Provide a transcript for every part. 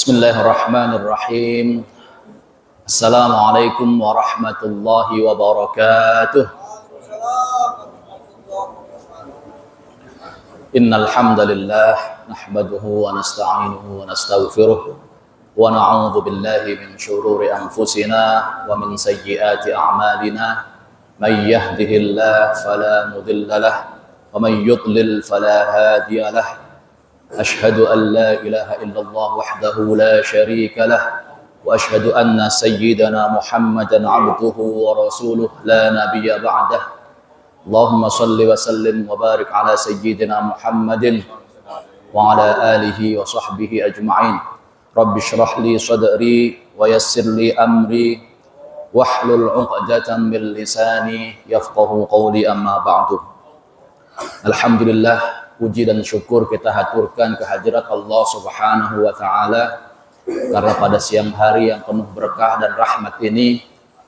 Bismillahirrahmanirrahim. Assalamualaikum warahmatullahi wabarakatuh. Innal hamdalillah nahmaduhu wa nasta'inuhu wa nastaghfiruh wa na'udzu billahi min shururi anfusina wa min sayyiati a'malina. May yahdihillahu fala mudilla lahu wa may yudlil fala hadiya lahu. أشهد أن لا إله إلا الله وحده لا شريك له وأشهد أن سيدنا محمدا عبده ورسوله لا نبي بعده اللهم صل وسلم وبارك على سيدنا محمد وعلى آله وصحبه أجمعين رب اشرح لي صدري ويسر لي أمري واحلل عقدة من لساني يفقه قولي أما بعد. Alhamdulillah, puji dan syukur kita haturkan kehadirat Allah Subhanahu wa Ta'ala, karena pada siang hari yang penuh berkah dan rahmat ini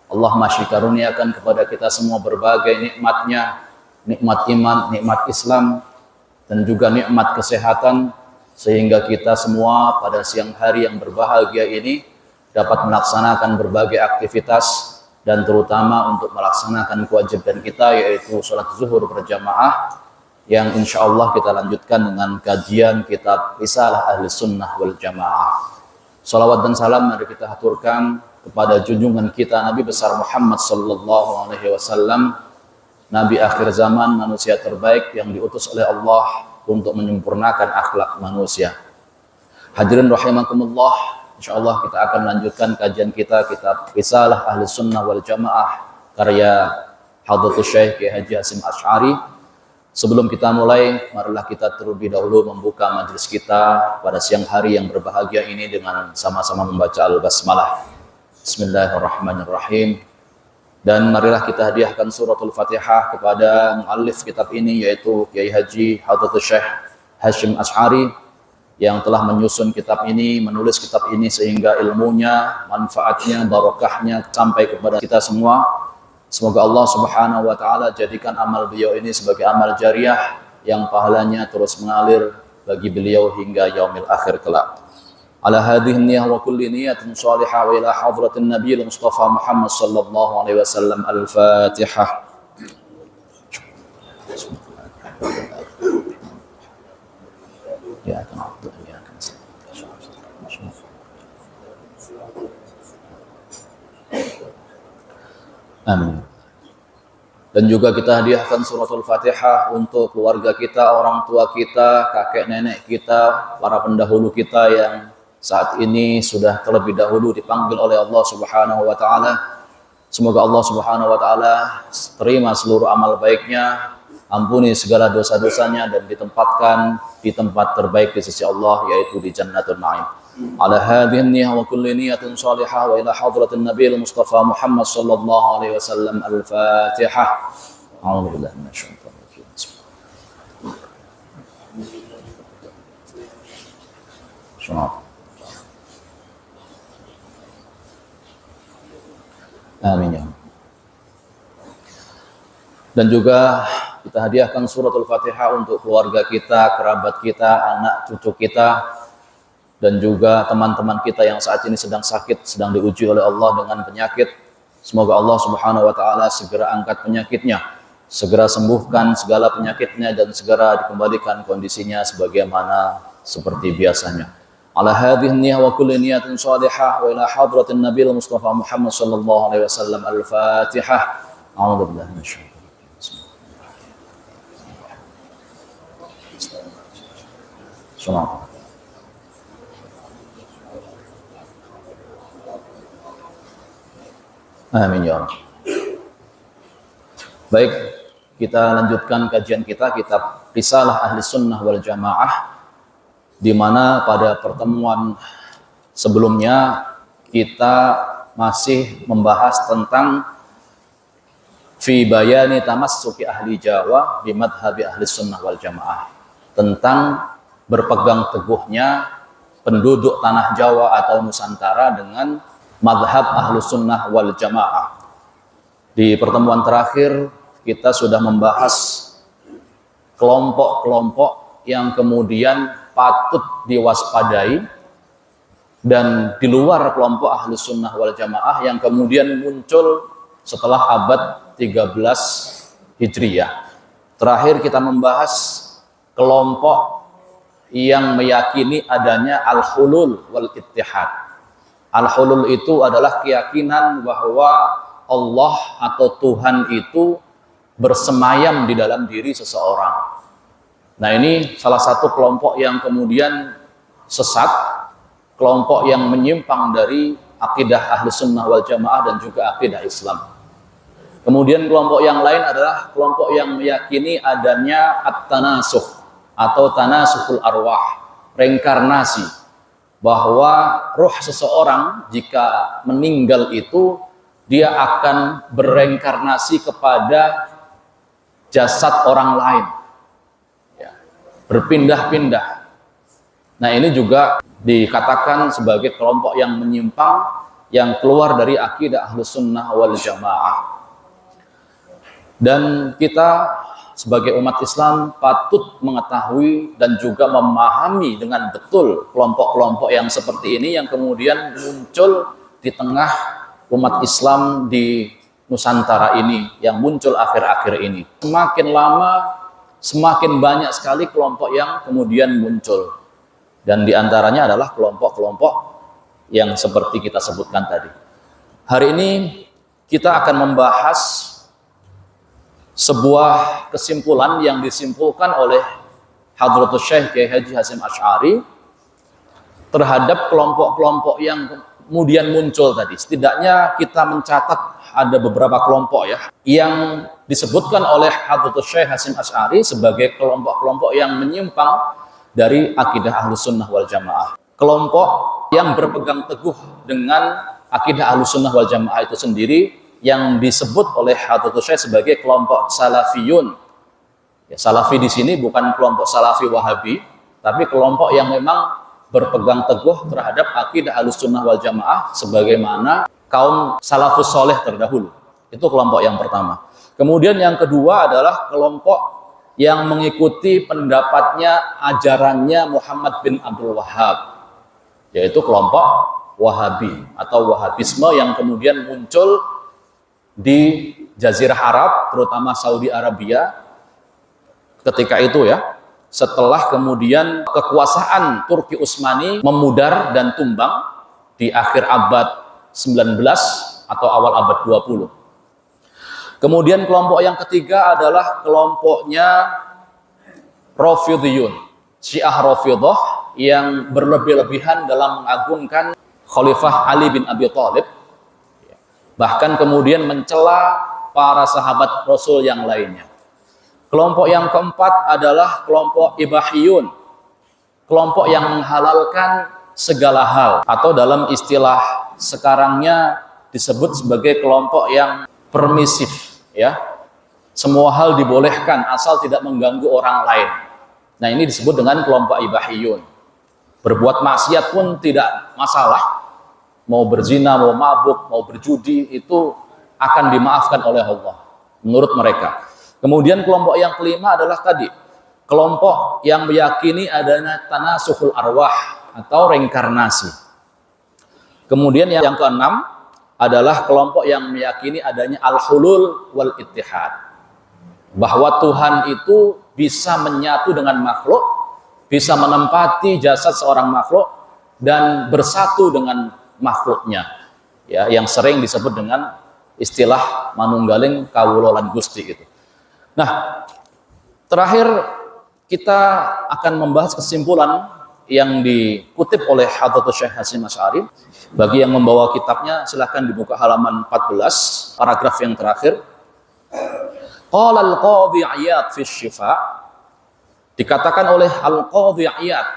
Allah masih karuniakan kepada kita semua berbagai nikmatnya, nikmat iman, nikmat Islam, dan juga nikmat kesehatan, sehingga kita semua pada siang hari yang berbahagia ini dapat melaksanakan berbagai aktivitas, dan terutama untuk melaksanakan kewajiban kita, yaitu sholat zuhur berjamaah, yang insya Allah kita lanjutkan dengan kajian kitab Risalah Ahli Sunnah wal Jamaah. Salawat dan salam mari kita haturkan kepada junjungan kita Nabi besar Muhammad sallallahu alaihi wasallam, Nabi akhir zaman, manusia terbaik yang diutus oleh Allah untuk menyempurnakan akhlak manusia. Hadirin rahimakumullah, insya Allah kita akan lanjutkan kajian kita kitab Risalah Ahli Sunnah wal Jamaah karya Hadratus Syekh Kiai Haji Hasyim Asy'ari. Sebelum kita mulai, marilah kita terlebih dahulu membuka majelis kita pada siang hari yang berbahagia ini dengan sama-sama membaca Al-Basmalah. Bismillahirrahmanirrahim. Dan marilah kita hadiahkan suratul Fatihah kepada muallif kitab ini, yaitu Kiai Haji Hadratus Syekh Hasyim Asy'ari, yang telah menyusun kitab ini, menulis kitab ini sehingga ilmunya, manfaatnya, barokahnya sampai kepada kita semua. Semoga Allah Subhanahu wa Ta'ala jadikan amal beliau ini sebagai amal jariah yang pahalanya terus mengalir bagi beliau hingga yaumil akhir kelak. Ala hadhihi niyyah wa kulli niyatin shalihah wa ila hadratin nabiyil Mustafa Muhammad sallallahu alaihi wasallam. Al-Fatihah. Ya amin. Dan juga kita hadiahkan suratul Fatihah untuk keluarga kita, orang tua kita, kakek nenek kita, para pendahulu kita yang saat ini sudah terlebih dahulu dipanggil oleh Allah Subhanahu wa Ta'ala. Semoga Allah Subhanahu wa Ta'ala terima seluruh amal baiknya, ampuni segala dosa-dosanya, dan ditempatkan di tempat terbaik di sisi Allah, yaitu di Jannatul Na'im. Ala hadhihi niyyah wa kulli niyatin shalihah wa ila hadratin nabiyil Mustafa Muhammad sallallahu alaihi wasallam. Al-Fatihah. A'udzu billahi minasyaitonir rajim. Amin ya. Dan juga kita hadiahkan suratul Fatihah untuk keluarga kita, kerabat kita, anak cucu kita, dan juga teman-teman kita yang saat ini sedang sakit, sedang diuji oleh Allah dengan penyakit. Semoga Allah Subhanahu wa Ta'ala segera angkat penyakitnya, segera sembuhkan segala penyakitnya, dan segera dikembalikan kondisinya sebagaimana seperti biasanya. Ala hadhihi niyyah wa kulli niyatin shalihah wa ila hadratin nabiyil Mustafa Muhammad sallallahu alaihi wasallam. Al-Fatihah. A'udzu billahi minasyaitonir rajim. Amin ya Allah. Baik, kita lanjutkan kajian kita kitab Risalah Ahli Sunnah wal Jamaah, di mana pada pertemuan sebelumnya kita masih membahas tentang fi bayani tamassuki ahli Jawa bi madhhabi ahli sunnah wal jamaah, tentang berpegang teguhnya penduduk tanah Jawa atau Nusantara dengan madhab ahlu sunnah wal jamaah. Di pertemuan terakhir kita sudah membahas kelompok-kelompok yang kemudian patut diwaspadai dan di luar kelompok Ahlus Sunnah wal Jamaah yang kemudian muncul setelah abad 13 Hijriyah. Terakhir kita membahas kelompok yang meyakini adanya al-hulul wal ittihad. Al-hulul itu adalah keyakinan bahwa Allah atau Tuhan itu bersemayam di dalam diri seseorang. Nah, ini salah satu kelompok yang kemudian sesat, kelompok yang menyimpang dari akidah Ahlus Sunnah wal Jamaah dan juga akidah Islam. Kemudian kelompok yang lain adalah kelompok yang meyakini adanya at-tanasuh atau tanasuhul arwah, reinkarnasi, bahwa roh seseorang jika meninggal itu dia akan bereinkarnasi kepada jasad orang lain, ya, berpindah-pindah. Nah, ini juga dikatakan sebagai kelompok yang menyimpang, yang keluar dari akidah Ahlus Sunnah wal Jamaah. Dan kita sebagai umat Islam patut mengetahui dan juga memahami dengan betul kelompok-kelompok yang seperti ini yang kemudian muncul di tengah umat Islam di Nusantara ini, yang muncul akhir-akhir ini. Semakin lama semakin banyak sekali kelompok yang kemudian muncul, dan diantaranya adalah kelompok-kelompok yang seperti kita sebutkan tadi. Hari ini kita akan membahas sebuah kesimpulan yang disimpulkan oleh Hadratus Syekh Kiai Haji Hasyim Asy'ari terhadap kelompok-kelompok yang kemudian muncul tadi. Setidaknya kita mencatat ada beberapa kelompok ya yang disebutkan oleh Hadratus Syekh Hasyim Asy'ari sebagai kelompok-kelompok yang menyimpang dari akidah Ahlus Sunnah wal Jamaah. Kelompok yang berpegang teguh dengan akidah Ahlus Sunnah wal Jamaah itu sendiri yang disebut oleh Hadratus Syekh sebagai kelompok salafiyun. Ya, salafi di sini bukan kelompok salafi wahabi, tapi kelompok yang memang berpegang teguh terhadap akidah Ahlus Sunnah wal Jamaah sebagaimana kaum salafus soleh terdahulu. Itu kelompok yang pertama. Kemudian yang kedua adalah kelompok yang mengikuti pendapatnya, ajarannya Muhammad bin Abdul Wahhab, yaitu kelompok Wahabi atau Wahabisme yang kemudian muncul di Jazirah Arab, terutama Saudi Arabia ketika itu ya, setelah kemudian kekuasaan Turki Utsmani memudar dan tumbang di akhir abad 19 atau awal abad 20. Kemudian kelompok yang ketiga adalah kelompoknya Rafidhiyun, Syiah Rafidhah yang berlebih-lebihan dalam mengagungkan Khalifah Ali bin Abi Thalib, bahkan kemudian mencela para sahabat Rasul yang lainnya. Kelompok yang keempat adalah kelompok Ibahiyun, kelompok yang menghalalkan segala hal, atau dalam istilah sekarangnya disebut sebagai kelompok yang permisif, ya. Semua hal dibolehkan asal tidak mengganggu orang lain. Nah, ini disebut dengan kelompok Ibahiyun. Berbuat maksiat pun tidak masalah. Mau berzina, mau mabuk, mau berjudi, itu akan dimaafkan oleh Allah menurut mereka. Kemudian kelompok yang kelima adalah tadi, kelompok yang meyakini adanya tanasuhul arwah atau reinkarnasi. Kemudian yang keenam adalah kelompok yang meyakini adanya al-hulul wal ittihad, bahwa Tuhan itu bisa menyatu dengan makhluk, bisa menempati jasad seorang makhluk dan bersatu dengan makhluknya, ya, yang sering disebut dengan istilah manunggaling kawula lan Gusti gitu. Nah, terakhir kita akan membahas kesimpulan yang dikutip oleh Hadratus Syekh Hasyim Asy'ari. Bagi yang membawa kitabnya silahkan dibuka halaman 14, paragraf yang terakhir. Qala al-Qadhi Iyad fi Syifa, dikatakan oleh al-Qadhi Iyad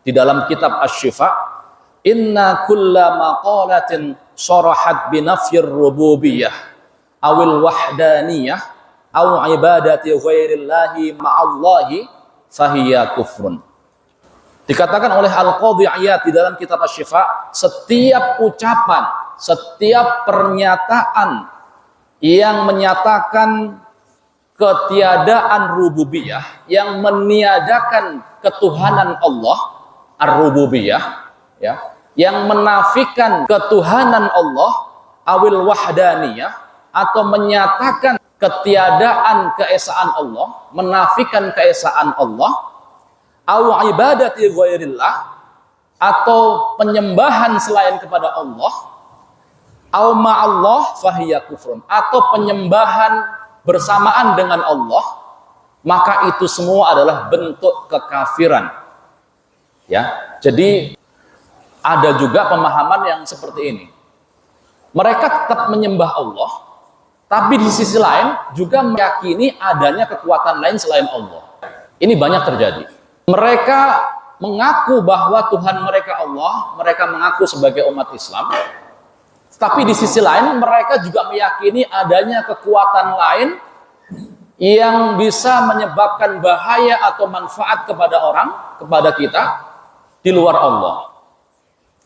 di dalam kitab Asy-Syifa, inna kulla maqalatin sharahat bi nafyir rububiyyah awil wahdaniyah aw ibadati ghairillahi ma'allahi fahiya kufrun. Dikatakan oleh Al-Qadhi Iyad di dalam kitab Asy-Syifa, setiap ucapan, setiap pernyataan yang menyatakan ketiadaan rububiyah, yang meniadakan ketuhanan Allah ar-rububiyah, ya, yang menafikan ketuhanan Allah, awil wahdaniyah, atau menyatakan ketiadaan keesaan Allah, menafikan keesaan Allah, au ibadati ghairillah, atau penyembahan selain kepada Allah, au ma'allah fahiya kufrun, atau penyembahan bersamaan dengan Allah, maka itu semua adalah bentuk kekafiran. Ya, jadi ada juga pemahaman yang seperti ini. Mereka tetap menyembah Allah, tapi di sisi lain juga meyakini adanya kekuatan lain selain Allah. Ini banyak terjadi. Mereka mengaku bahwa Tuhan mereka Allah, mereka mengaku sebagai umat Islam, tapi di sisi lain mereka juga meyakini adanya kekuatan lain yang bisa menyebabkan bahaya atau manfaat kepada orang, kepada kita, di luar Allah.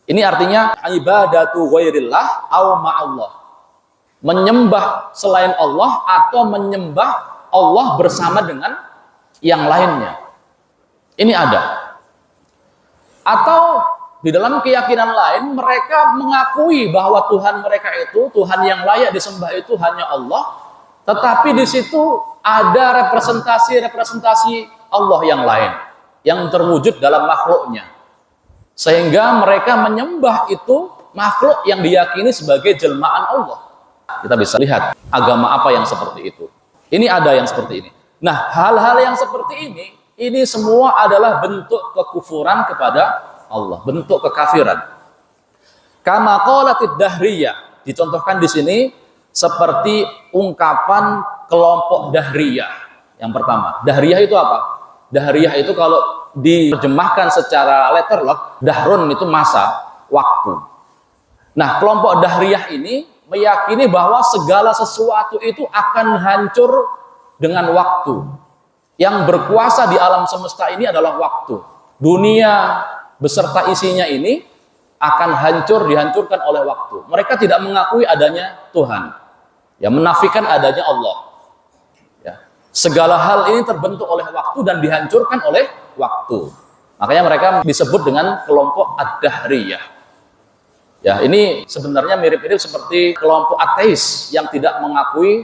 Ini artinya ibadatu ghairillah au ma'allah, menyembah selain Allah atau menyembah Allah bersama dengan yang lainnya. Ini ada. Atau di dalam keyakinan lain mereka mengakui bahwa Tuhan mereka itu, Tuhan yang layak disembah itu hanya Allah, tetapi di situ ada representasi Allah yang lain yang terwujud dalam makhluknya, sehingga mereka menyembah itu makhluk yang diyakini sebagai jelmaan Allah. Kita bisa lihat agama apa yang seperti itu. Ini ada yang seperti ini. Nah, hal-hal yang seperti ini semua adalah bentuk kekufuran kepada Allah, bentuk kekafiran. Kama qalatid dahriyah, dicontohkan di sini seperti ungkapan kelompok dahriyah. Yang pertama, dahriyah itu apa? Dahriyah itu kalau diterjemahkan secara letterlock, dahrun itu masa, waktu. Nah, kelompok dahriyah ini meyakini bahwa segala sesuatu itu akan hancur dengan waktu. Yang berkuasa di alam semesta ini adalah waktu. Dunia beserta isinya ini akan dihancurkan oleh waktu. Mereka tidak mengakui adanya Tuhan, ya, menafikan adanya Allah. Ya. Segala hal ini terbentuk oleh waktu dan dihancurkan oleh waktu. Makanya mereka disebut dengan kelompok ad-dahriyah. Ya, ini sebenarnya mirip-mirip seperti kelompok ateis yang tidak mengakui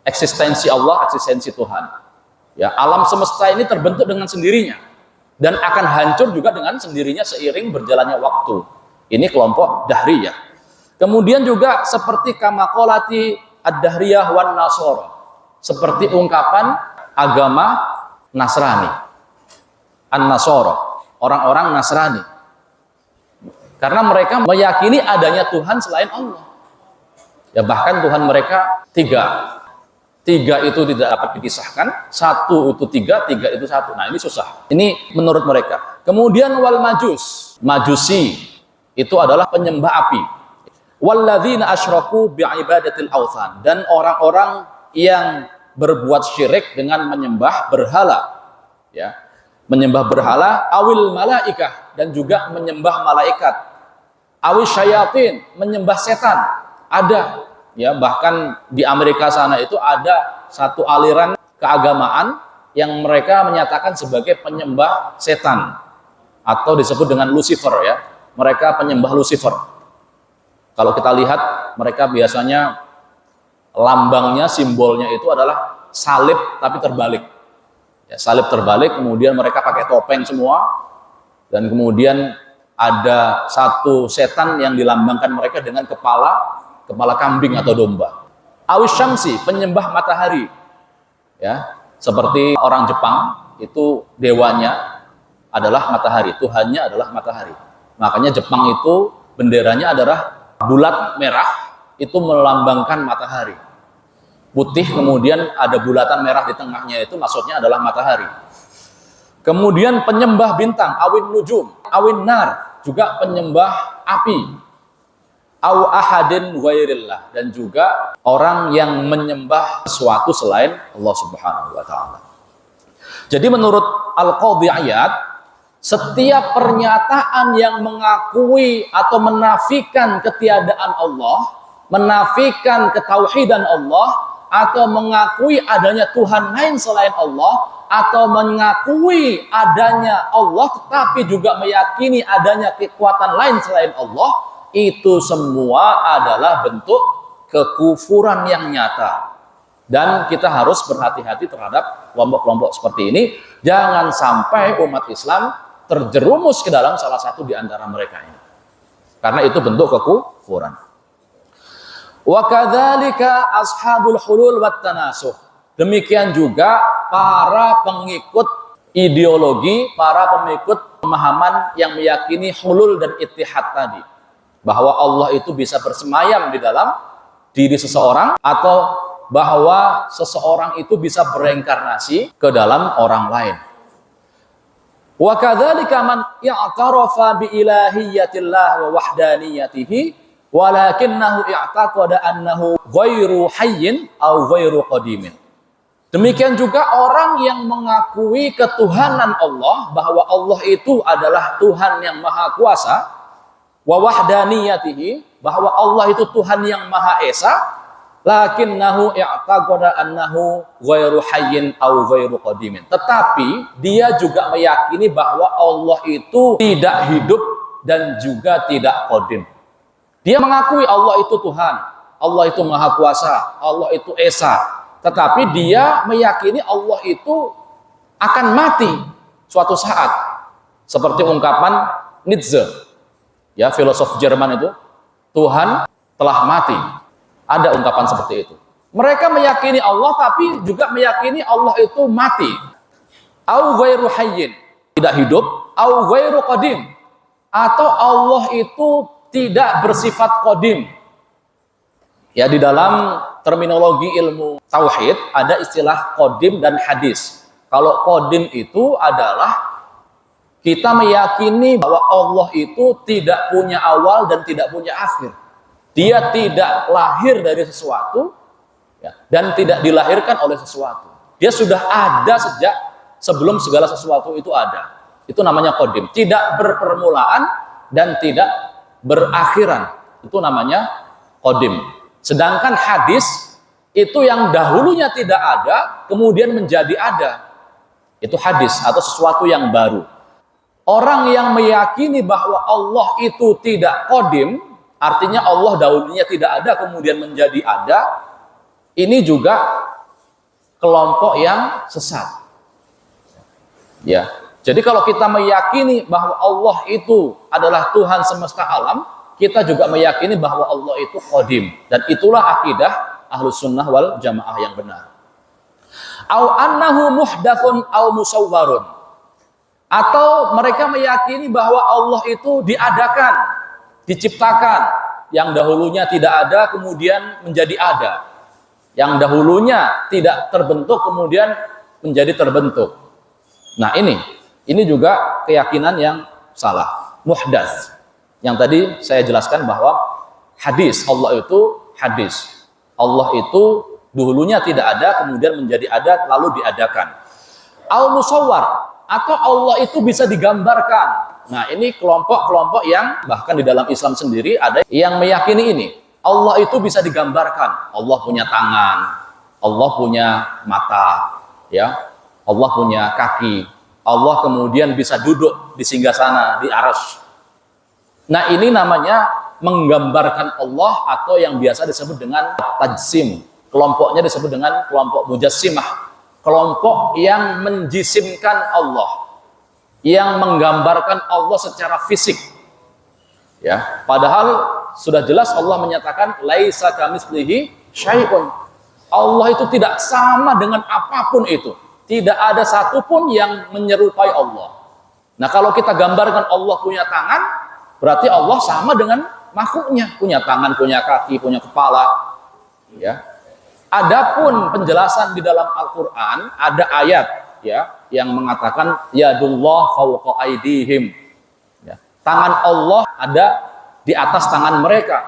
eksistensi Allah, eksistensi Tuhan. Ya, alam semesta ini terbentuk dengan sendirinya dan akan hancur juga dengan sendirinya seiring berjalannya waktu. Ini kelompok dahriyah. Kemudian juga seperti kamaqolati ad-dahriyah wan nasara, seperti ungkapan agama Nasrani. An-Nasara, orang-orang Nasrani. Karena mereka meyakini adanya Tuhan selain Allah. Ya, bahkan Tuhan mereka tiga. Tiga itu tidak dapat dipisahkan, satu itu tiga, tiga itu satu. Nah, ini susah. Ini menurut mereka. Kemudian wal majusi itu adalah penyembah api. Walladzina asyraku bi'ibadatil authan, dan orang-orang yang berbuat syirik dengan menyembah berhala. Ya. Menyembah berhala, awil malaikah, dan juga menyembah malaikat, awil syayatin, menyembah setan. Ada, ya, bahkan di Amerika sana itu ada satu aliran keagamaan yang mereka menyatakan sebagai penyembah setan, atau disebut dengan Lucifer, ya. Mereka penyembah Lucifer. Kalau kita lihat, mereka biasanya lambangnya, simbolnya itu adalah salib tapi terbalik. Ya, salib terbalik, kemudian mereka pakai topeng semua, dan kemudian ada satu setan yang dilambangkan mereka dengan kepala kambing atau domba. Awis syamsi, penyembah matahari. Ya, seperti orang Jepang itu dewanya adalah matahari, Tuhannya adalah matahari. Makanya Jepang itu benderanya adalah bulat merah, itu melambangkan matahari. Putih, kemudian ada bulatan merah di tengahnya, itu maksudnya adalah matahari. Kemudian penyembah bintang, awin nujum, awin nar, juga penyembah api. Au ahadin ghairillah, dan juga orang yang menyembah sesuatu selain Allah Subhanahu wa taala. Jadi menurut Al-Qadhi Iyad, setiap pernyataan yang mengakui atau menafikan ketiadaan Allah, menafikan ketauhidan Allah, atau mengakui adanya Tuhan lain selain Allah, atau mengakui adanya Allah tetapi juga meyakini adanya kekuatan lain selain Allah, itu semua adalah bentuk kekufuran yang nyata. Dan kita harus berhati-hati terhadap kelompok-kelompok seperti ini. Jangan sampai umat Islam terjerumus ke dalam salah satu di antara mereka ini. Karena itu bentuk kekufuran. Wa kadzalika ashabul hulul wat tanasuh. Demikian juga para pengikut ideologi, para pengikut pemahaman yang meyakini hulul dan ittihad tadi. Bahwa Allah itu bisa bersemayam di dalam diri seseorang, atau bahwa seseorang itu bisa bereinkarnasi ke dalam orang lain. Wa kadzalika man i'tarafa bi ilahiyatillah wa wahdaniyatihi walakinnahu i'taqada annahu ghairu hayyin aw ghairu qadimin. Demikian juga orang yang mengakui ketuhanan Allah, bahwa Allah itu adalah Tuhan yang maha kuasa, wa wahdaniyatihi, bahwa Allah itu Tuhan yang maha esa, lakinnahu i'taqada annahu ghairu hayyin aw ghairu qadimin. Tetapi dia juga meyakini bahwa Allah itu tidak hidup dan juga tidak qadim. Dia mengakui Allah itu Tuhan, Allah itu maha kuasa, Allah itu esa, tetapi dia meyakini Allah itu akan mati suatu saat. Seperti ungkapan Nietzsche, ya, filosof Jerman itu, Tuhan telah mati. Ada ungkapan seperti itu. Mereka meyakini Allah tapi juga meyakini Allah itu mati. Au ghairu hayyin, tidak hidup, au ghairu qadim, atau Allah itu tidak bersifat qadim. Ya, di dalam terminologi ilmu tauhid ada istilah qadim dan hadis. Kalau qadim itu adalah kita meyakini bahwa Allah itu tidak punya awal dan tidak punya akhir. Dia tidak lahir dari sesuatu, ya, dan tidak dilahirkan oleh sesuatu. Dia sudah ada sejak sebelum segala sesuatu itu ada. Itu namanya qadim. Tidak berpermulaan dan tidak berakhiran. Itu namanya qadim. Sedangkan hadis itu yang dahulunya tidak ada, kemudian menjadi ada. Itu hadis atau sesuatu yang baru. Orang yang meyakini bahwa Allah itu tidak qadim, artinya Allah dahulunya tidak ada kemudian menjadi ada, ini juga kelompok yang sesat. Ya. Jadi kalau kita meyakini bahwa Allah itu adalah Tuhan semesta alam, kita juga meyakini bahwa Allah itu qadim, dan itulah akidah Ahlus Sunnah wal Jamaah yang benar. Au annahu muhdatsun au musawwarun. Atau mereka meyakini bahwa Allah itu diadakan, diciptakan, yang dahulunya tidak ada kemudian menjadi ada, yang dahulunya tidak terbentuk kemudian menjadi terbentuk. Nah, ini juga keyakinan yang salah, muhdats. Yang tadi saya jelaskan bahwa hadis Allah itu hadis, Allah itu dahulunya tidak ada kemudian menjadi ada lalu diadakan. Al musawwar, atau Allah itu bisa digambarkan. Nah, ini kelompok-kelompok yang bahkan di dalam Islam sendiri ada yang meyakini ini. Allah itu bisa digambarkan. Allah punya tangan, Allah punya mata, ya. Allah punya kaki. Allah kemudian bisa duduk di singgasana, di arsy. Nah, ini namanya menggambarkan Allah, atau yang biasa disebut dengan tajsim. Kelompoknya disebut dengan kelompok mujassimah. Kelompok yang menjisimkan Allah, yang menggambarkan Allah secara fisik. Ya, padahal sudah jelas Allah menyatakan laisa kamitslihi syai'un. Allah itu tidak sama dengan apapun itu. Tidak ada satupun yang menyerupai Allah. Nah, kalau kita gambarkan Allah punya tangan, berarti Allah sama dengan makhluknya, punya tangan, punya kaki, punya kepala. Ya. Adapun penjelasan di dalam Al-Qur'an ada ayat, ya, yang mengatakan yadullah fawqa aydihim. Ya. Tangan Allah ada di atas tangan mereka.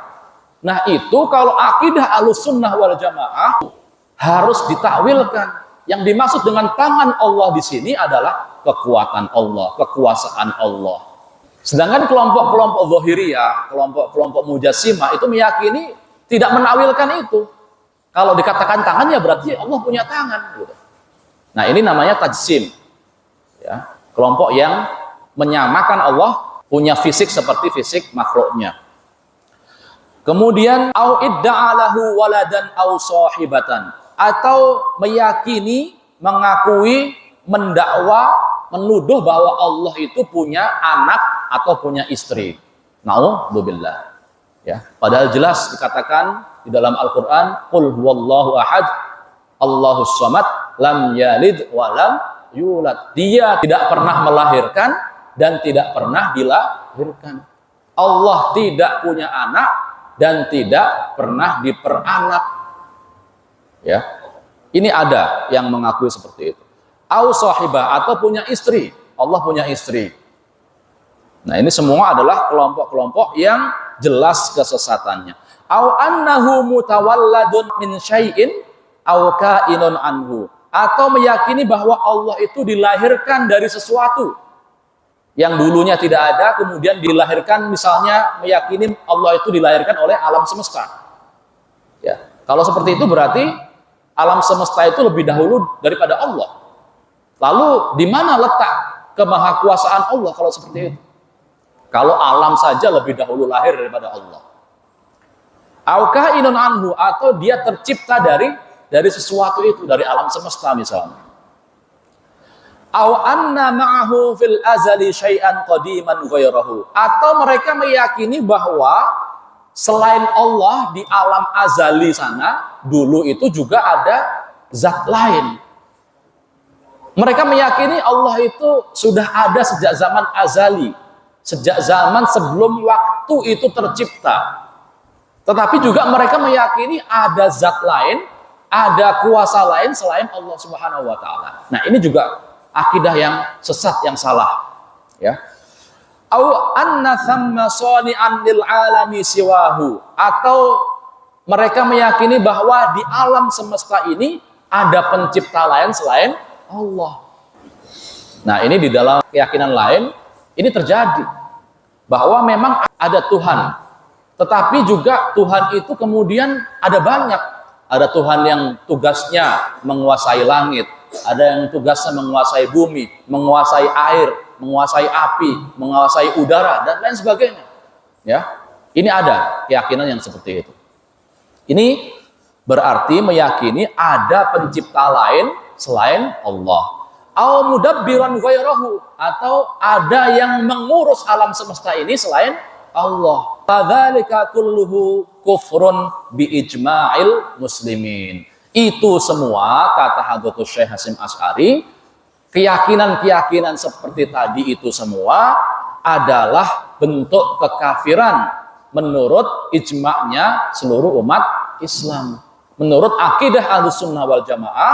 Nah, itu kalau akidah Ahlussunnah wal Jamaah harus ditakwilkan. Yang dimaksud dengan tangan Allah di sini adalah kekuatan Allah, kekuasaan Allah. Sedangkan kelompok-kelompok Zahiriyah, kelompok-kelompok Mujassimah itu meyakini tidak menakwilkan itu. Kalau dikatakan tangan, ya berarti Allah punya tangan. Gitu. Nah, ini namanya tajsim. Ya, kelompok yang menyamakan Allah punya fisik seperti fisik makhluknya. Kemudian au idda'alahu waladan au sahibatan, atau meyakini, mengakui, mendakwa, menuduh bahwa Allah itu punya anak atau punya istri. Na'udzubillah. Ya, padahal jelas dikatakan di dalam Al-Qur'an, qul huwallahu ahad, Allahus samad, lam yalid wa lam yulad. Dia tidak pernah melahirkan dan tidak pernah dilahirkan. Allah tidak punya anak dan tidak pernah diperanak. Ya. Ini ada yang mengakui seperti itu. Au sahibah, atau punya istri. Allah punya istri. Nah, ini semua adalah kelompok-kelompok yang jelas kesesatannya. Au annahu mutawalladun min syai'in au kainun anhu, atau meyakini bahwa Allah itu dilahirkan dari sesuatu yang dulunya tidak ada, kemudian dilahirkan, misalnya meyakini Allah itu dilahirkan oleh alam semesta. Ya, kalau seperti itu berarti alam semesta itu lebih dahulu daripada Allah. Lalu di mana letak kemahakuasaan Allah kalau seperti itu? Kalau alam saja lebih dahulu lahir daripada Allah. Auka inun anhu, atau dia tercipta dari sesuatu itu, dari alam semesta misalnya. Au anna ma'ahu fil azali syai'an qadiman ghairahu, atau mereka meyakini bahwa selain Allah di alam azali sana dulu itu juga ada zat lain. Mereka meyakini Allah itu sudah ada sejak zaman azali, sejak zaman sebelum waktu itu tercipta. Tetapi juga mereka meyakini ada zat lain, ada kuasa lain selain Allah Subhanahu wa taala. Nah, ini juga akidah yang sesat, yang salah, ya. Au anna thamma sani'an lil alami siwahu, atau mereka meyakini bahwa di alam semesta ini ada pencipta lain selain Allah. Nah, ini di dalam keyakinan lain ini terjadi bahwa memang ada Tuhan, tetapi juga Tuhan itu kemudian ada banyak. Ada Tuhan yang tugasnya menguasai langit, ada yang tugasnya menguasai bumi, menguasai air, menguasai api, menguasai udara, dan lain sebagainya. Ya, ini ada keyakinan yang seperti itu. Ini berarti meyakini ada pencipta lain selain Allah. Au mudabbiran ghairahu, atau ada yang mengurus alam semesta ini selain Allah. Fadzalika kulluhu kufrun bi ijma'il muslimin. Itu semua, kata Hadratus Syekh Hasyim Asy'ari, keyakinan-keyakinan seperti tadi itu semua adalah bentuk kekafiran menurut ijma'nya seluruh umat Islam. Menurut akidah Ahlussunnah wal Jamaah,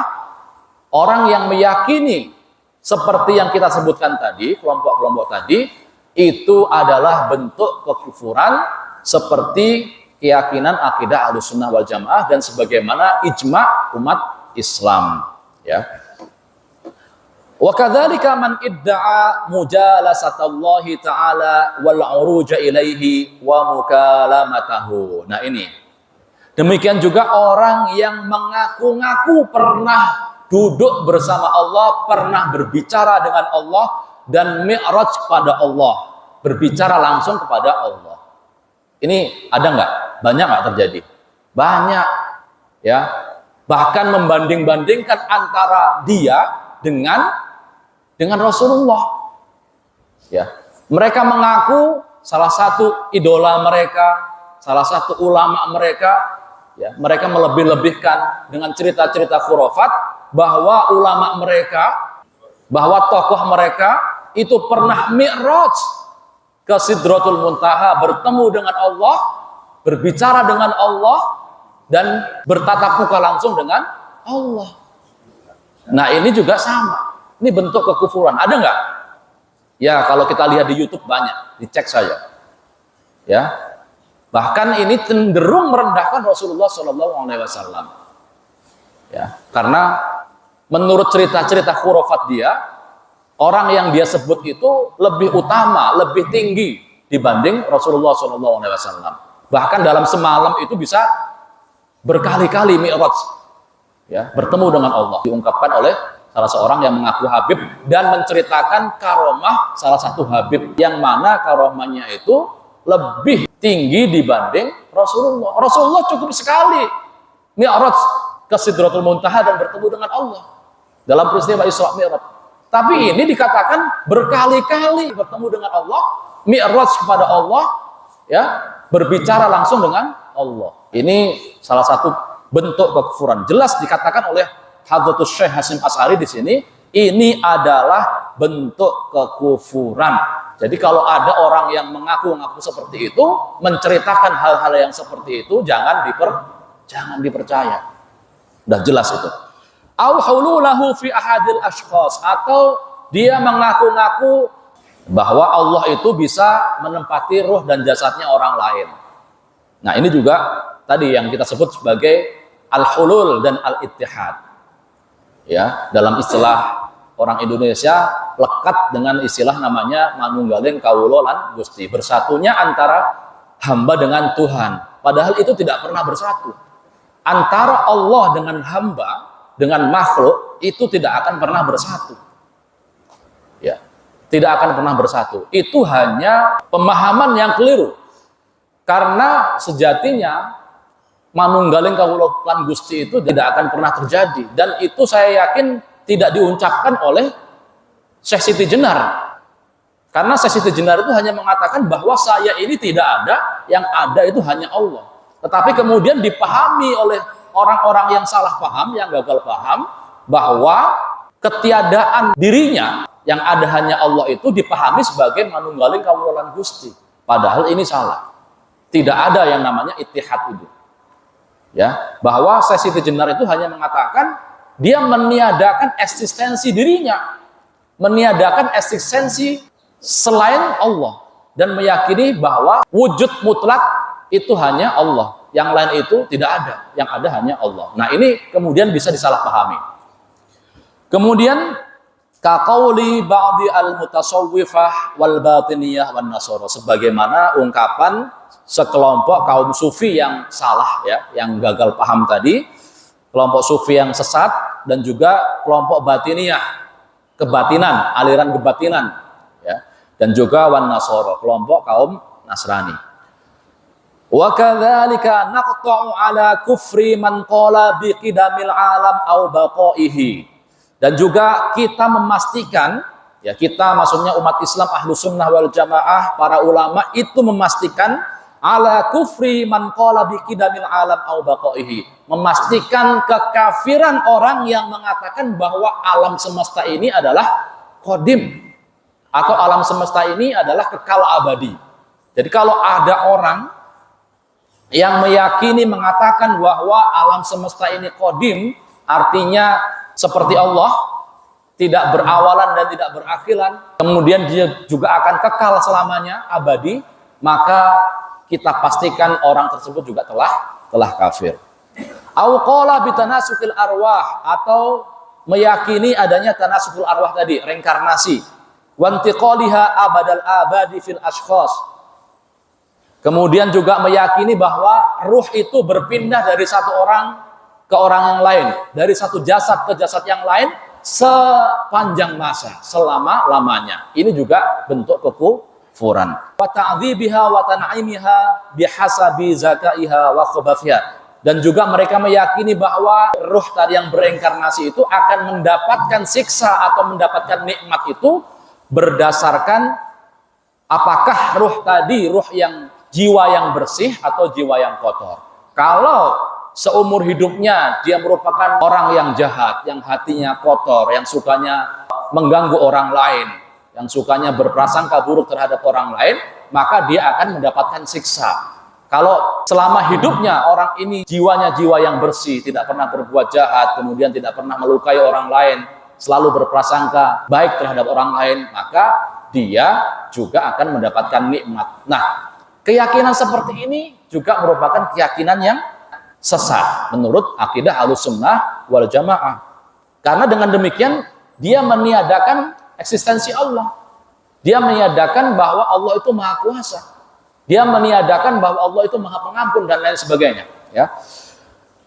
orang yang meyakini seperti yang kita sebutkan tadi, kelompok-kelompok tadi, itu adalah bentuk kekufuran seperti keyakinan akidah Ahlussunnah wal Jamaah dan sebagaimana ijma' umat Islam, ya. Wa kadzalika man idda'a mujalasatallahi ta'ala wal 'uruja ilaihi wa mukalamatahu. Nah, ini. Demikian juga orang yang mengaku-ngaku pernah duduk bersama Allah, pernah berbicara dengan Allah dan mi'raj pada Allah, berbicara langsung kepada Allah. Ini ada nggak? Banyak nggak terjadi? Banyak, ya. Bahkan membanding-bandingkan antara dia dengan Rasulullah. Ya. Mereka mengaku salah satu idola mereka, salah satu ulama mereka, ya. Mereka melebih-lebihkan dengan cerita-cerita khurafat bahwa ulama mereka, bahwa tokoh mereka itu pernah mi'raj ke Sidratul Muntaha, bertemu dengan Allah, berbicara dengan Allah, dan bertatap muka langsung dengan Allah. Nah, ini juga sama. Ini bentuk kekufuran. Ada nggak? Ya, kalau kita lihat di YouTube banyak, dicek saja. Ya, bahkan ini cenderung merendahkan Rasulullah SAW. Ya, karena menurut cerita-cerita khurafat dia, orang yang dia sebut itu lebih utama, lebih tinggi dibanding Rasulullah SAW. Bahkan dalam semalam itu bisa berkali-kali mi'raj, ya, bertemu dengan Allah, diungkapkan oleh salah seorang yang mengaku Habib dan menceritakan karomah salah satu Habib yang mana karomahnya itu lebih tinggi dibanding Rasulullah. Rasulullah cukup sekali Mi'raj ke Sidratul Muntaha dan bertemu dengan Allah dalam peristiwa Isra Mi'raj. Tapi ini dikatakan berkali-kali bertemu dengan Allah, Mi'raj kepada Allah, ya, berbicara langsung dengan Allah. Ini salah satu bentuk kekufuran. Jelas dikatakan oleh Hadratus Syekh Hasyim Asy'ari di sini, ini adalah bentuk kekufuran. Jadi kalau ada orang yang mengaku-ngaku seperti itu, menceritakan hal-hal yang seperti itu, jangan dipercaya. Udah jelas itu. Au hululahu fi ahadil ashkhas, atau dia mengaku-ngaku bahwa Allah itu bisa menempati ruh dan jasadnya orang lain. Nah, ini juga tadi yang kita sebut sebagai al-hulul dan al-ittihad. Ya, dalam istilah orang Indonesia lekat dengan istilah namanya manunggaling kawula lan Gusti, bersatunya antara hamba dengan Tuhan. Padahal itu tidak pernah bersatu. Antara Allah dengan hamba, dengan makhluk, itu tidak akan pernah bersatu. Ya, tidak akan pernah bersatu. Itu hanya pemahaman yang keliru. Karena sejatinya manunggaling kawula lan Gusti itu tidak akan pernah terjadi, dan itu saya yakin tidak diucapkan oleh Syekh Siti Jenar, karena Syekh Siti Jenar itu hanya mengatakan bahwa saya ini tidak ada, yang ada itu hanya Allah. Tetapi kemudian dipahami oleh orang-orang yang salah paham, yang gagal paham, bahwa ketiadaan dirinya yang ada hanya Allah itu dipahami sebagai manunggaling kawula lan Gusti, padahal ini salah. Tidak ada yang namanya ittihad itu. Ya, bahwa Syekh Siti Jenar itu hanya mengatakan dia meniadakan eksistensi dirinya, meniadakan eksistensi selain Allah, dan meyakini bahwa wujud mutlak itu hanya Allah, yang lain itu tidak ada, yang ada hanya Allah. Nah, ini kemudian bisa disalahpahami. Kemudian kaqauli ba'di al-mutasawwifah wal batiniyah wan nasara, sebagaimana ungkapan sekelompok kaum sufi yang salah, ya, yang gagal paham tadi, kelompok sufi yang sesat, dan juga kelompok batiniyah, kebatinan, aliran kebatinan, ya, dan juga wan nasara, kelompok kaum Nasrani. Wa kadzalika naqta'u ala kufri man qala bi qidamil alam au baqaihi, dan juga kita memastikan, ya, kita maksudnya umat Islam Ahlus Sunnah wal Jamaah, para ulama itu memastikan ala kufri man qala bi qidamil alam au baqaihi, memastikan kekafiran orang yang mengatakan bahwa alam semesta ini adalah qadim, atau alam semesta ini adalah kekal abadi. Jadi kalau ada orang yang meyakini mengatakan bahwa alam semesta ini qadim, artinya seperti Allah, tidak berawalan dan tidak berakhiran, kemudian dia juga akan kekal selamanya, abadi, maka kita pastikan orang tersebut juga telah kafir. Au qala bitanasukil arwah, atau meyakini adanya tanasukul arwah tadi, reinkarnasi, wantiqaliha abadal abadi fil ashkhas. Kemudian juga meyakini bahwa ruh itu berpindah dari satu orang ke orang yang lain, dari satu jasad ke jasad yang lain sepanjang masa, selama-lamanya. Ini juga bentuk kekufuran. Wa ta'dzibiha wa tan'imiha bihasabi zakaiha wa khabathiha. Dan juga mereka meyakini bahwa ruh tadi yang bereinkarnasi itu akan mendapatkan siksa atau mendapatkan nikmat itu berdasarkan apakah ruh tadi ruh yang jiwa yang bersih atau jiwa yang kotor. Kalau seumur hidupnya dia merupakan orang yang jahat, yang hatinya kotor, yang sukanya mengganggu orang lain, yang sukanya berprasangka buruk terhadap orang lain, maka dia akan mendapatkan siksa. Kalau selama hidupnya orang ini jiwanya jiwa yang bersih, tidak pernah berbuat jahat, kemudian tidak pernah melukai orang lain, selalu berprasangka baik terhadap orang lain, maka dia juga akan mendapatkan nikmat. Nah, keyakinan seperti ini juga merupakan keyakinan yang sesat menurut akidah Ahlussunnah wal Jamaah. Karena dengan demikian dia meniadakan eksistensi Allah. Dia meniadakan bahwa Allah itu Maha Kuasa. Dia meniadakan bahwa Allah itu Maha Pengampun dan lain sebagainya, ya.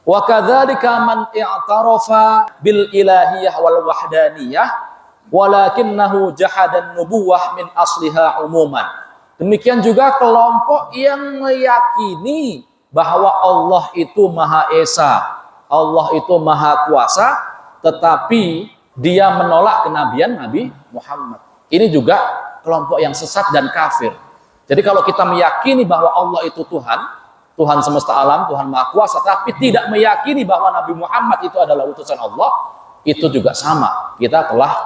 Wa kadzalika man i'tarafa bil ilahiyah wal wahdaniyah walakinnahu jahadan nubuwah min asliha umuman. Demikian juga kelompok yang meyakini bahwa Allah itu Maha Esa, Allah itu Maha Kuasa, tetapi dia menolak kenabian Nabi Muhammad. Ini juga kelompok yang sesat dan kafir. Jadi kalau kita meyakini bahwa Allah itu Tuhan, Tuhan semesta alam, Tuhan Maha Kuasa, tapi tidak meyakini bahwa Nabi Muhammad itu adalah utusan Allah, itu juga sama. Kita telah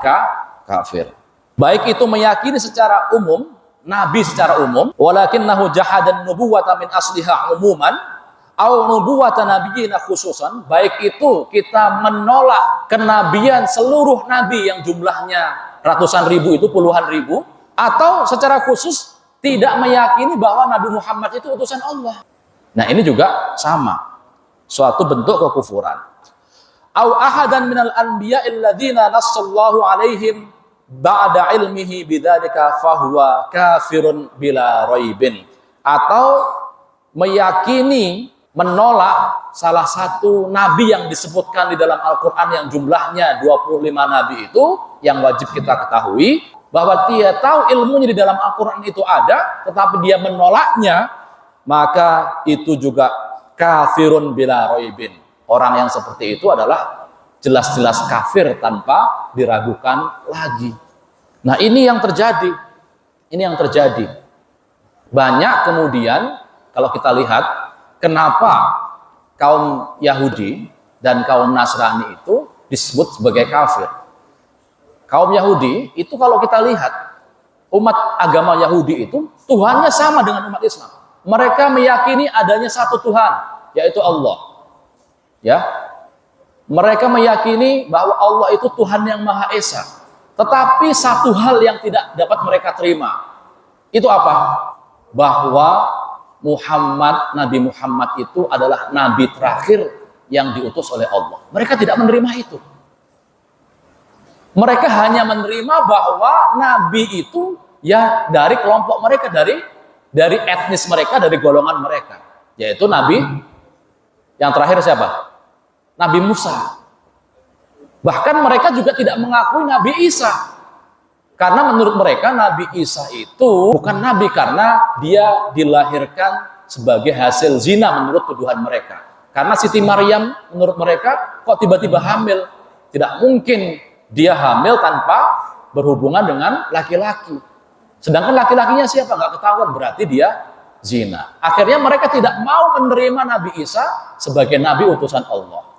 kafir. Baik itu meyakini secara umum, Nabi secara umum, walakinnahu jahadan nubuwata min asliha umuman, au nubuwata nabiyina khususan, baik itu kita menolak kenabian seluruh nabi yang jumlahnya ratusan ribu itu puluhan ribu, atau secara khusus tidak meyakini bahwa Nabi Muhammad itu utusan Allah. Nah ini juga sama, suatu bentuk kekufuran. Au ahadan minal anbiya alladzina nassallahu alaihim ba'da ilmihi bidzalika fahuwa kafirun bila raibin, atau meyakini menolak salah satu nabi yang disebutkan di dalam Al-Quran yang jumlahnya 25 nabi itu, yang wajib kita ketahui bahwa dia tahu ilmunya di dalam Al-Quran itu ada, tetapi dia menolaknya, maka itu juga kafirun bila raibin. Orang yang seperti itu adalah jelas-jelas kafir tanpa diragukan lagi. Nah ini yang terjadi. Ini yang terjadi. Banyak kemudian kalau kita lihat kenapa kaum Yahudi dan kaum Nasrani itu disebut sebagai kafir. Kaum Yahudi itu kalau kita lihat umat agama Yahudi itu Tuhannya sama dengan umat Islam. Mereka meyakini adanya satu Tuhan, yaitu Allah. Ya, mereka meyakini bahwa Allah itu Tuhan yang Maha Esa. Tetapi satu hal yang tidak dapat mereka terima, itu apa? Bahwa Nabi Muhammad itu adalah Nabi terakhir yang diutus oleh Allah. Mereka tidak menerima itu. Mereka hanya menerima bahwa Nabi itu ya dari kelompok mereka, dari etnis mereka, dari golongan mereka, yaitu Nabi yang terakhir siapa? Nabi Musa. Bahkan mereka juga tidak mengakui Nabi Isa, karena menurut mereka Nabi Isa itu bukan Nabi karena dia dilahirkan sebagai hasil zina menurut tuduhan mereka. Karena Siti Maryam menurut mereka kok tiba-tiba hamil, tidak mungkin dia hamil tanpa berhubungan dengan laki-laki. Sedangkan laki-lakinya siapa? Nggak ketahuan, berarti dia zina. Akhirnya mereka tidak mau menerima Nabi Isa sebagai Nabi utusan Allah.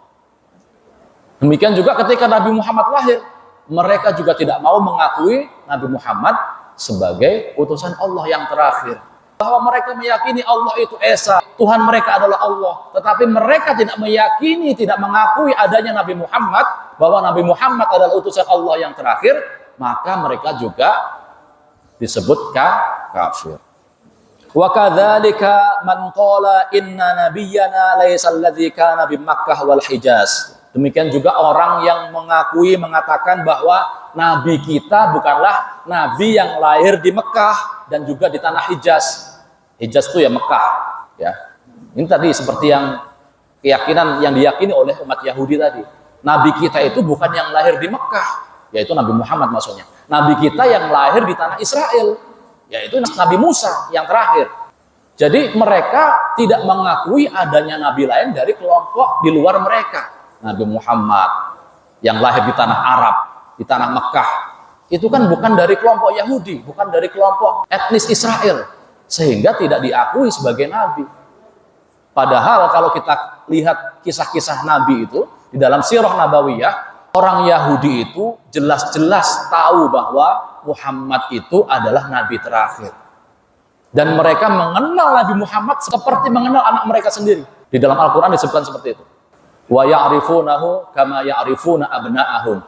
Demikian juga ketika Nabi Muhammad lahir, mereka juga tidak mau mengakui Nabi Muhammad sebagai utusan Allah yang terakhir. Bahwa mereka meyakini Allah itu Esa, Tuhan mereka adalah Allah. Tetapi mereka tidak meyakini, tidak mengakui adanya Nabi Muhammad, bahwa Nabi Muhammad adalah utusan Allah yang terakhir, maka mereka juga disebut kafir. Wa kadzalika man qala inna nabiyyana laysa alladzi kana bi Makkah wal Hijaz. Demikian juga orang yang mengatakan bahwa nabi kita bukanlah nabi yang lahir di Mekah dan juga di tanah Hijaz. Hijaz itu ya Mekah, ya. Ini tadi seperti yang keyakinan yang diyakini oleh umat Yahudi tadi. Nabi kita itu bukan yang lahir di Mekah, yaitu Nabi Muhammad maksudnya. Nabi kita yang lahir di tanah Israel, yaitu Nabi Musa yang terakhir. Jadi mereka tidak mengakui adanya nabi lain dari kelompok di luar mereka. Nabi Muhammad yang lahir di tanah Arab, di tanah Mekah, itu kan bukan dari kelompok Yahudi, bukan dari kelompok etnis Israel, sehingga tidak diakui sebagai nabi. Padahal kalau kita lihat kisah-kisah nabi itu di dalam sirah nabawiyah, orang Yahudi itu jelas-jelas tahu bahwa Muhammad itu adalah nabi terakhir. Dan mereka mengenal Nabi Muhammad seperti mengenal anak mereka sendiri. Di dalam Al-Quran disebutkan seperti itu. Wa ya'rifunahu kama ya'rifuna abna'ahum.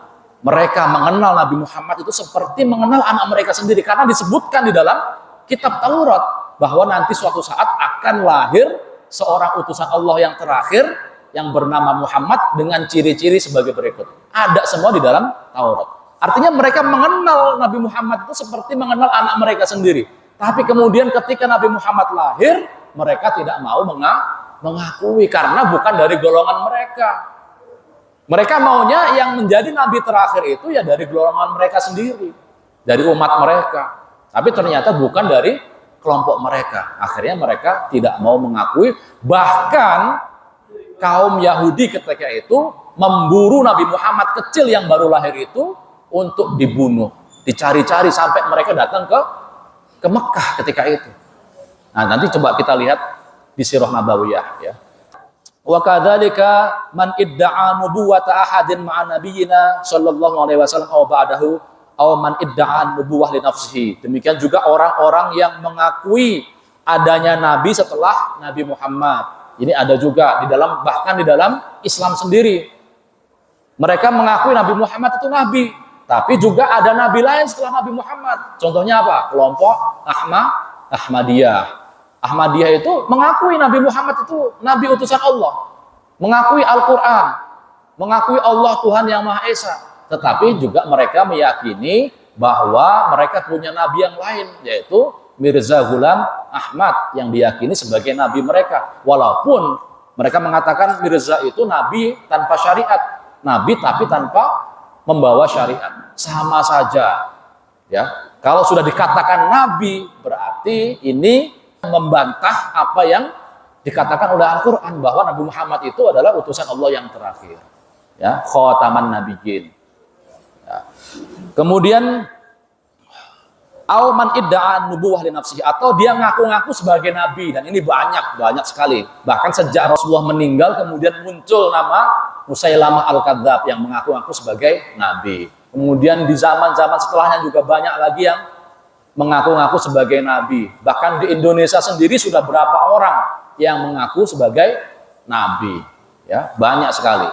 Mereka mengenal Nabi Muhammad itu seperti mengenal anak mereka sendiri, karena disebutkan di dalam kitab Taurat bahwa nanti suatu saat akan lahir seorang utusan Allah yang terakhir yang bernama Muhammad dengan ciri-ciri sebagai berikut. Ada semua di dalam Taurat. Artinya mereka mengenal Nabi Muhammad itu seperti mengenal anak mereka sendiri. Tapi kemudian ketika Nabi Muhammad lahir, mereka tidak mau Mengakui, karena bukan dari golongan mereka. Mereka maunya yang menjadi nabi terakhir itu ya dari golongan mereka sendiri, dari umat mereka. Tapi ternyata bukan dari kelompok mereka. Akhirnya mereka tidak mau mengakui. Bahkan kaum Yahudi ketika itu memburu Nabi Muhammad kecil yang baru lahir itu untuk dibunuh. Dicari-cari sampai mereka datang ke Mekah ketika itu. Nah, nanti coba kita lihat di Sirah Nabawiyah ya. Wa kadzalika man idda'a nubuwwata ahadin ma'a nabiyyina sallallahu alaihi wasallam aw ba'dahu aw man idda'a nubuwwah li nafsihi. Demikian juga orang-orang yang mengakui adanya nabi setelah Nabi Muhammad. Ini ada juga di dalam, bahkan di dalam Islam sendiri. Mereka mengakui Nabi Muhammad itu nabi, tapi juga ada nabi lain setelah Nabi Muhammad. Contohnya apa? Kelompok Ahmadiyah. Ahmadiyah itu mengakui Nabi Muhammad itu nabi utusan Allah, mengakui Al-Quran, mengakui Allah Tuhan yang Maha Esa. Tetapi juga mereka meyakini bahwa mereka punya nabi yang lain, yaitu Mirza Ghulam Ahmad yang diyakini sebagai nabi mereka. Walaupun mereka mengatakan Mirza itu nabi tanpa syariat, nabi tapi tanpa membawa syariat. Sama saja ya. Kalau sudah dikatakan nabi, berarti ini membantah apa yang dikatakan oleh Al-Quran, bahwa Nabi Muhammad itu adalah utusan Allah yang terakhir ya, khataman nabiyyin ya. Kemudian au man idda'a nubuwwah li nafsihi, atau dia ngaku-ngaku sebagai nabi, dan ini banyak sekali. Bahkan sejak Rasulullah meninggal kemudian muncul nama Musailamah Al-Kadzdzab yang mengaku-ngaku sebagai nabi. Kemudian di zaman-zaman setelahnya juga banyak lagi yang mengaku-ngaku sebagai nabi. Bahkan di Indonesia sendiri sudah berapa orang yang mengaku sebagai nabi ya, banyak sekali.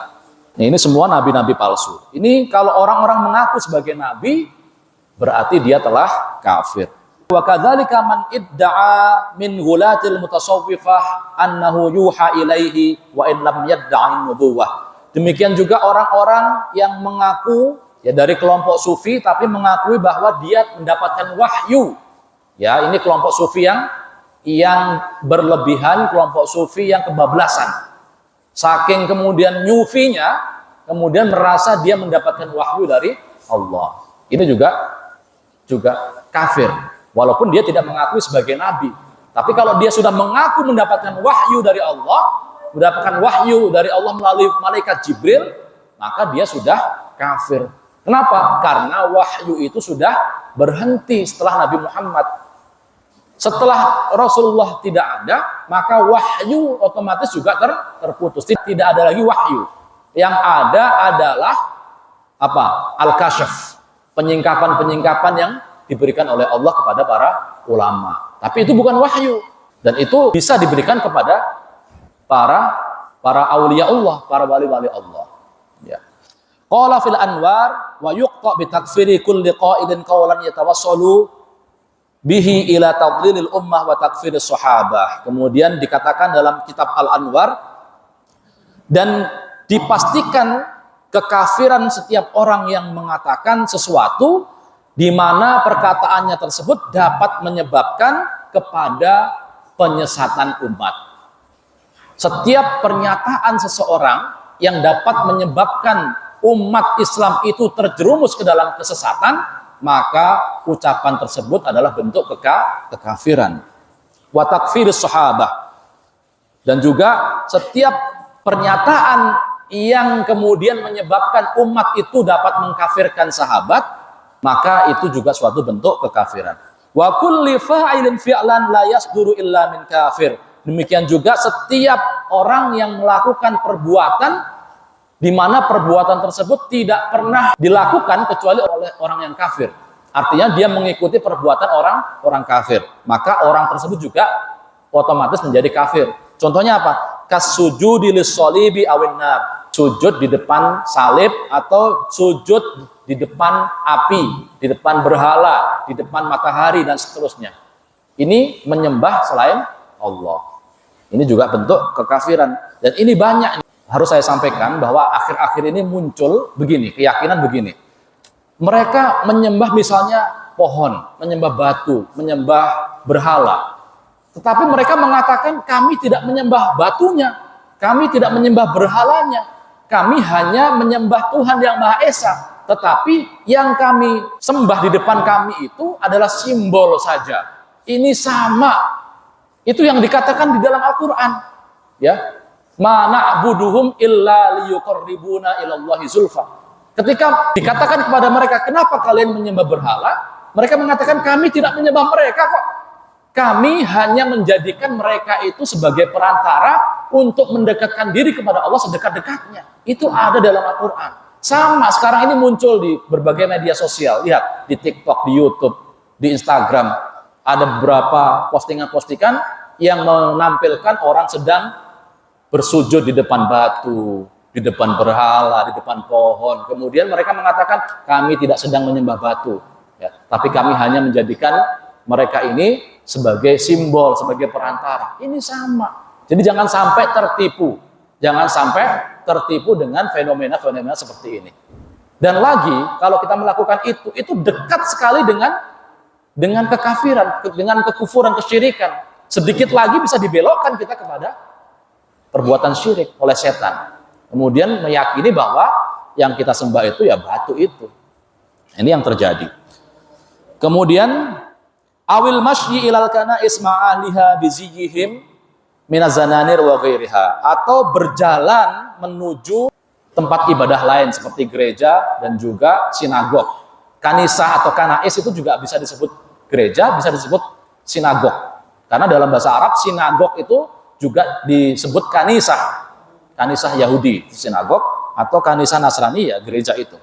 Nah, ini semua nabi-nabi palsu. Ini kalau orang-orang mengaku sebagai nabi, berarti dia telah kafir. Wa kadzalika man idda'a min ghulatil mutasawwifah annahu yuha ilaihi wa in lam yadda'i nubuwwah. Demikian juga orang-orang yang mengaku ya dari kelompok sufi tapi mengakui bahwa dia mendapatkan wahyu. Ya, ini kelompok sufi yang berlebihan, kelompok sufi yang kebablasan. Saking kemudian nyufinya, kemudian merasa dia mendapatkan wahyu dari Allah. Ini juga kafir. Walaupun dia tidak mengakui sebagai nabi. Tapi kalau dia sudah mengaku mendapatkan wahyu dari Allah, mendapatkan wahyu dari Allah melalui malaikat Jibril, maka dia sudah kafir. Kenapa? Karena wahyu itu sudah berhenti setelah Nabi Muhammad. Setelah Rasulullah tidak ada, maka wahyu otomatis juga terputus. Tidak ada lagi wahyu. Yang ada adalah apa? Al-Kasyaf. Penyingkapan-penyingkapan yang diberikan oleh Allah kepada para ulama. Tapi itu bukan wahyu. Dan itu bisa diberikan kepada para aulia Allah, para wali-wali Allah. Ya. Qala fil anwar wa yuqta bi takfiri kulli qa'idin qawlan yatawassalu bihi ila tadlilil ummah wa takfiris sahabah. Kemudian dikatakan dalam kitab Al-Anwar, dan dipastikan kekafiran setiap orang yang mengatakan sesuatu di mana perkataannya tersebut dapat menyebabkan kepada penyesatan umat. Setiap pernyataan seseorang yang dapat menyebabkan umat Islam itu terjerumus ke dalam kesesatan, maka ucapan tersebut adalah bentuk kekafiran. Wa takfiris sahabah. Dan juga setiap pernyataan yang kemudian menyebabkan umat itu dapat mengkafirkan sahabat, maka itu juga suatu bentuk kekafiran. Wa kulli fa'ilin fi'lan la yasduru illa min kafir. Demikian juga setiap orang yang melakukan perbuatan di mana perbuatan tersebut tidak pernah dilakukan kecuali oleh orang yang kafir. Artinya dia mengikuti perbuatan orang kafir, maka orang tersebut juga otomatis menjadi kafir. Contohnya apa? Kasujudi lis-sholibi awin nar. Sujud di depan salib atau sujud di depan api, di depan berhala, di depan matahari dan seterusnya. Ini menyembah selain Allah. Ini juga bentuk kekafiran, dan ini banyak. Harus saya sampaikan bahwa akhir-akhir ini muncul begini, keyakinan begini. Mereka menyembah misalnya pohon, menyembah batu, menyembah berhala. Tetapi mereka mengatakan kami tidak menyembah batunya, kami tidak menyembah berhalanya, kami hanya menyembah Tuhan yang Maha Esa. Tetapi yang kami sembah di depan kami itu adalah simbol saja. Ini sama. Itu yang dikatakan di dalam Al-Quran. Ya, ma na'buduhum illa liyuqarribuna ilallahi zulfa. Ketika dikatakan kepada mereka, kenapa kalian menyembah berhala? Mereka mengatakan kami tidak menyembah mereka kok. Kami hanya menjadikan mereka itu sebagai perantara untuk mendekatkan diri kepada Allah sedekat-dekatnya. Itu ada dalam Al-Quran. Sama sekarang ini muncul di berbagai media sosial. Lihat di TikTok, di YouTube, di Instagram. Ada beberapa postingan-postingan yang menampilkan orang sedang bersujud di depan batu, di depan berhala, di depan pohon. Kemudian mereka mengatakan kami tidak sedang menyembah batu, ya, tapi kami hanya menjadikan mereka ini sebagai simbol, sebagai perantara. Ini sama. Jadi jangan sampai tertipu. Jangan sampai tertipu dengan fenomena-fenomena seperti ini. Dan lagi, kalau kita melakukan itu dekat sekali dengan kekafiran, dengan kekufuran, kesyirikan. Sedikit lagi bisa dibelokkan kita kepada perbuatan syirik oleh setan. Kemudian meyakini bahwa yang kita sembah itu ya batu itu. Ini yang terjadi. Kemudian awil masyi ilal kana isma'aliha biziyihim minazananir wa ghairiha, atau berjalan menuju tempat ibadah lain seperti gereja dan juga sinagog. Kanisa atau kanais itu juga bisa disebut gereja, bisa disebut sinagog. Karena dalam bahasa Arab sinagog itu juga disebut kanisa. Kanisa Yahudi, sinagog, atau kanisa Nasrani ya gereja itu.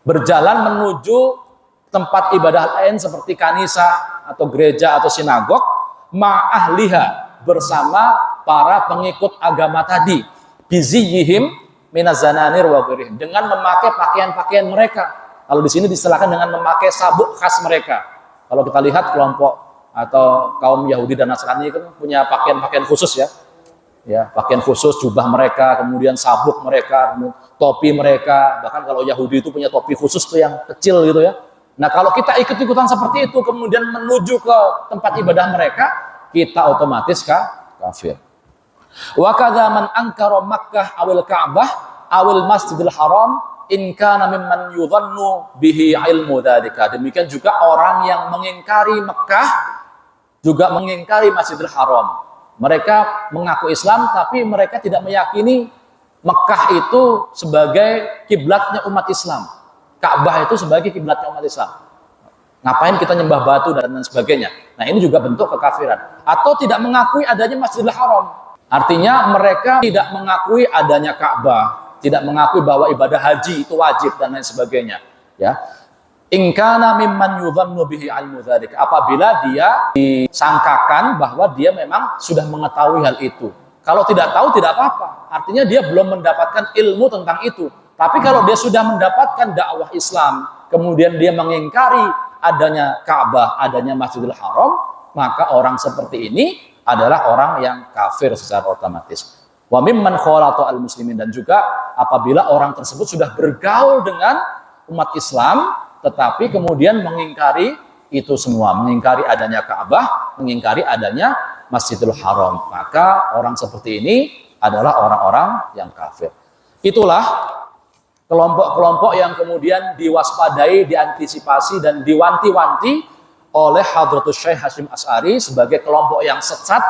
Berjalan menuju tempat ibadah lain seperti kanisa atau gereja atau sinagog ma'ahliha, bersama para pengikut agama tadi, biziyihim minazananir wa ghairihim, dengan memakai pakaian-pakaian mereka. Kalau di sini distilahkan dengan memakai sabuk khas mereka. Kalau kita lihat kelompok atau kaum Yahudi dan Nasrani itu punya pakaian-pakaian khusus ya. Ya, pakaian khusus, jubah mereka, kemudian sabuk mereka, topi mereka. Bahkan kalau Yahudi itu punya topi khusus tuh yang kecil gitu ya. Nah, kalau kita ikut-ikutan seperti itu kemudian menuju ke tempat ibadah mereka, kita otomatis kafir. Wa kadza man ankara Makkah awil Ka'bah awil Masjidil Haram in kana mimman yudhannu bihi ilmu dzalika. Demikian juga orang yang mengingkari Mekah juga mengingkari Masjidil Haram. Mereka mengaku Islam tapi mereka tidak meyakini Mekah itu sebagai kiblatnya umat Islam. Ka'bah itu sebagai kiblatnya umat Islam. Ngapain kita nyembah batu dan lain sebagainya. Nah, ini juga bentuk kekafiran. Atau tidak mengakui adanya Masjidil Haram. Artinya mereka tidak mengakui adanya Ka'bah, tidak mengakui bahwa ibadah haji itu wajib dan lain sebagainya. Ya. In kana mimman yudhannu bihi ilmu dzalik. Apabila dia disangkakan bahwa dia memang sudah mengetahui hal itu. Kalau tidak tahu tidak apa-apa. Artinya dia belum mendapatkan ilmu tentang itu. Tapi kalau dia sudah mendapatkan dakwah Islam, kemudian dia mengingkari adanya Ka'bah, adanya Masjidil Haram, maka orang seperti ini adalah orang yang kafir secara otomatis. Wa mimman khalata al-muslimin, dan juga apabila orang tersebut sudah bergaul dengan umat Islam tetapi kemudian mengingkari itu semua, mengingkari adanya Ka'bah, mengingkari adanya Masjidil Haram, maka orang seperti ini adalah orang-orang yang kafir. Itulah kelompok-kelompok yang kemudian diwaspadai, diantisipasi dan diwanti-wanti oleh Hadratus Syekh Hasyim Asy'ari sebagai kelompok yang sesat,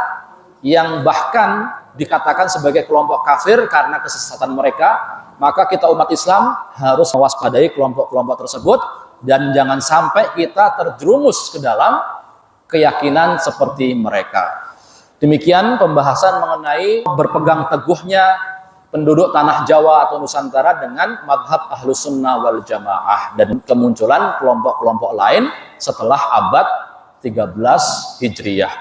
yang bahkan dikatakan sebagai kelompok kafir karena kesesatan mereka. Maka kita umat Islam harus mewaspadai kelompok-kelompok tersebut dan jangan sampai kita terjerumus ke dalam keyakinan seperti mereka. Demikian pembahasan mengenai berpegang teguhnya penduduk tanah Jawa atau Nusantara dengan madhab Ahlus Sunnah wal Jamaah dan kemunculan kelompok-kelompok lain setelah abad 13 Hijriyah.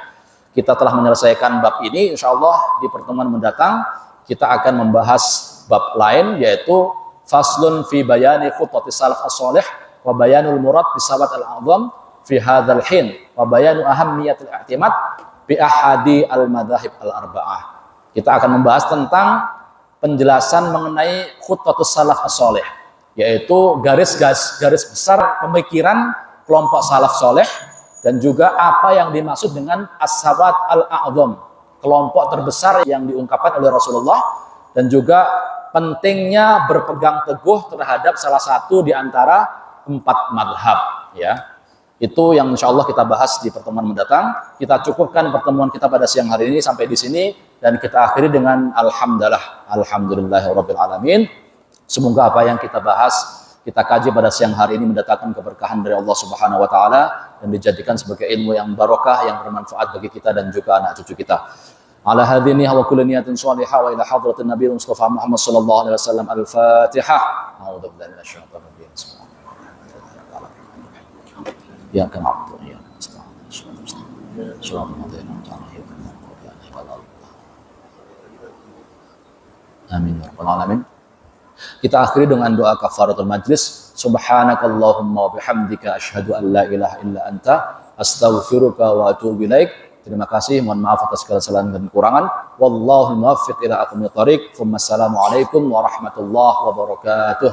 Kita telah menyelesaikan bab ini, insya Allah di pertemuan mendatang kita akan membahas bab lain, yaitu faslun fi bayani khutwatis salaf as-salih wa bayanul murad bisawat al-a'zam fi hadzal hin wa bayanu ahammiyatil i'timad bi ahadi al-madzahib al-arba'ah. Kita akan membahas tentang penjelasan mengenai khutwatus salaf as-salih, yaitu garis besar pemikiran kelompok salaf soleh dan juga apa yang dimaksud dengan as-sabat al-a'zam, kelompok terbesar yang diungkapkan oleh Rasulullah, dan juga pentingnya berpegang teguh terhadap salah satu di antara 4 madhab, ya. Itu yang insya Allah kita bahas di pertemuan mendatang. Kita cukupkan pertemuan kita pada siang hari ini sampai di sini, dan kita akhiri dengan alhamdulillahirabbil alamin. Semoga apa yang kita bahas, kita kaji pada siang hari ini mendatangkan keberkahan dari Allah Subhanahu wa taala dan dijadikan sebagai ilmu yang barokah, yang bermanfaat bagi kita dan juga anak cucu kita. Ala hadhihi wa kullu niyatin shalihah wa ila hadratin nabiyil Mustafa Muhammad sallallahu alaihi wasallam. Al-Fatihah. A'udzu billahi minasyaitonir rajim. Ya kama ya. Amin ya rabbal alamin. Kita akhiri dengan doa kafaratul majlis. Subhanakallahumma wa bihamdika asyhadu an la ilaha illa anta astaghfiruka wa atubu ilaik. Terima kasih, mohon maaf atas segala kesalahan dan kekurangan. Wallahu muwaffiq ila aqwamit thoriq. Wassalamualaikum warahmatullahi wabarakatuh.